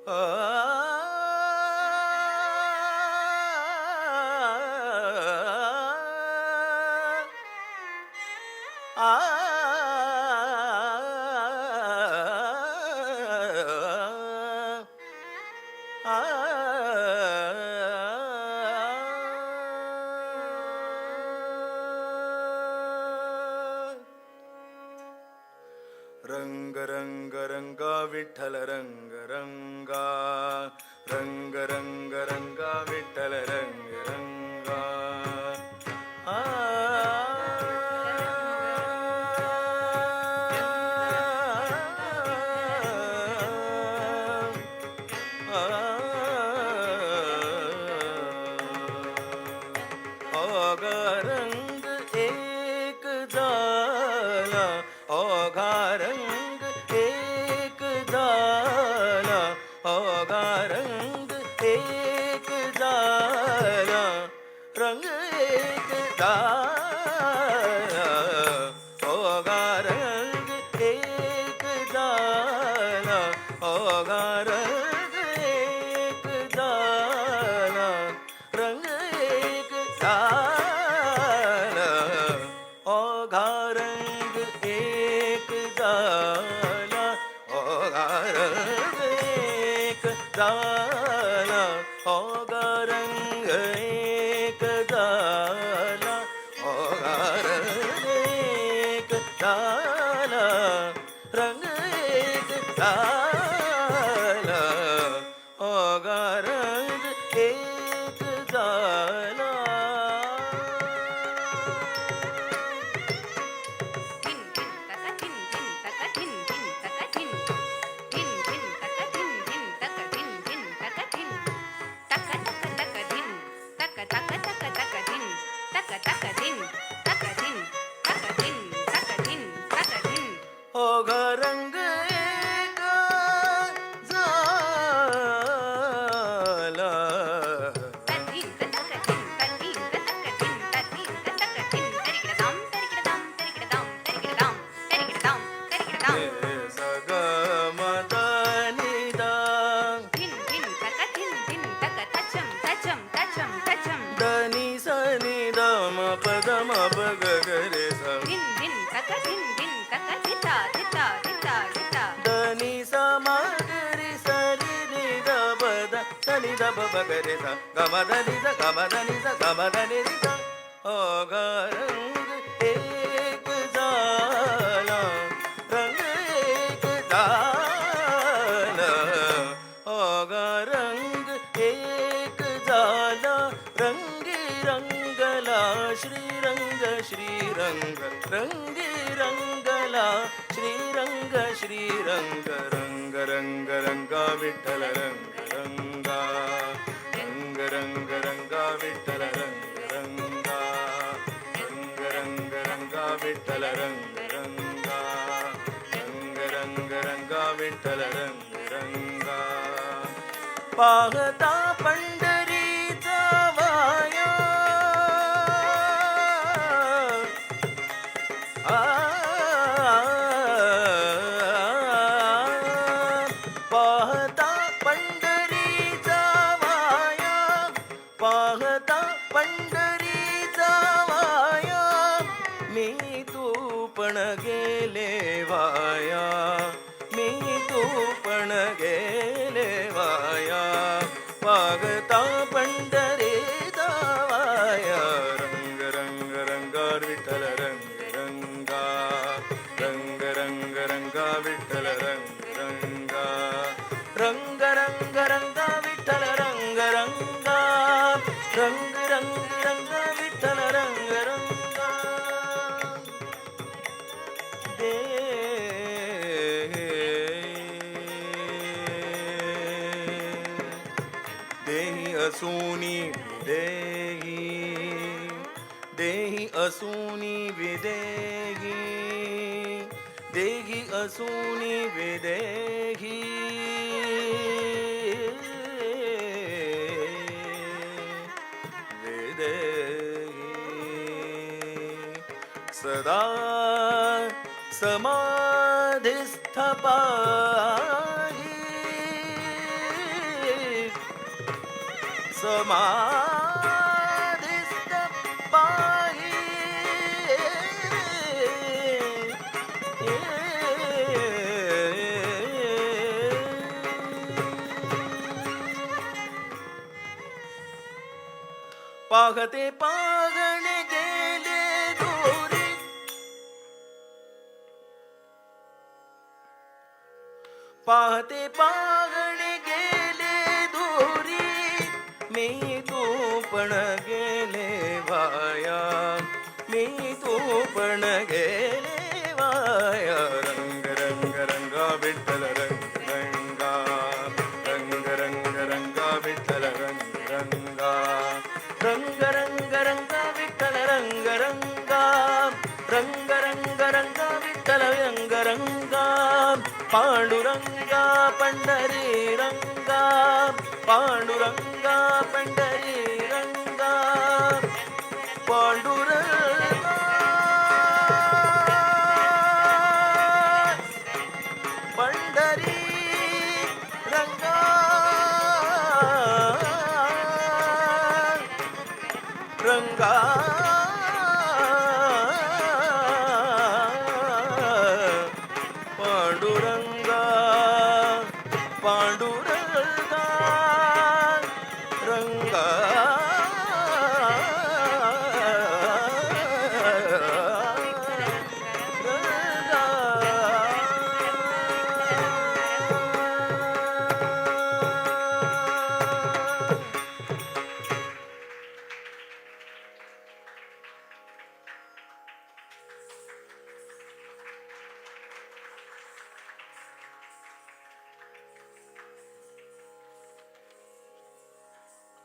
आ, आ, रंग रंग रंगा विठ्ठल रंग रंगा, रंग रंग रंगा विठ्ठल रंग रंगा. आ, ओघा रंग एक झाला, ओघा रंग एक झाला, ओघा रंग एक झाला, रंग एक झाला, ओघा रंग एक झाला, ओघा रंग एक झाला, रंग एक झाला, ओघा रंग एक झाला, ओघा रंग एक झाला, ओघा रंग एक झाला, ओघा रंग एक झाला, रंग एक झाला, ओघा रंग एक झाला. ओघा रंग एक झाला, सगमदनिदा दनि सनि दम पदम पग गरे सा, दनि समगरि सरि नि द पद सनि द प गरे सा, गमदनि द गमदनि द गमदनि द. ओघा रंग एक झाला, रंग एक झाला, ओघा रंग एक झाला, रंगी रंगला श्रीरंग श्रीरंग, रंगी रंगला श्रीरंग श्रीरंग, रंग रंग रंगा विठ्ठल रंग रंगा, रंग रंग रंगा विठ्ठल रंग रंगा, रंग रंग रंगा विठ्ठल रंग रंगा, रंग रंग रंगा विठ्ठल रंग रंगा. पाहता पंढरीचा वाया, आ, पाहता पंढरीचा वाया, पाहता पंढरीचा वाया, मी तू पण गेले वाया, मी तू पण गेले वाया, पाहता पंढरीचा वाया, रंग रंग रंगा विठ्ठल रंग रंगा, रंग रंग रंगा विठ्ठल रंग रंगा, रंग रंग रंगा विठ्ठल रंग रंगा, रंग रंग रंगा विठ्ठल रंग रंगा. देही असुनी विदेही, देही असुनी विदेही, देही असुनी विदेही, विदेही सदा समाधिस्थ पाही, समाधिस्थ पाही पाहते पागणे गेले दूरी पाहते पागणे गेले दूरी मी तू पण गेले वाया मी तू पण गेले वाया रंग रंग रंगा विठ्ठल रंग रंगा रंग रंग रंगा विठ्ठल रंग रंगा रंग रंग रंगा विठ्ठल रंग रंगा रंग रंग रंगा विठ्ठल रंग रंगा पांडुरंगा पंढरी रंगा पांडुरंगा पंढरी रंगा पांडुरंगा पंढरी रंगा रंगा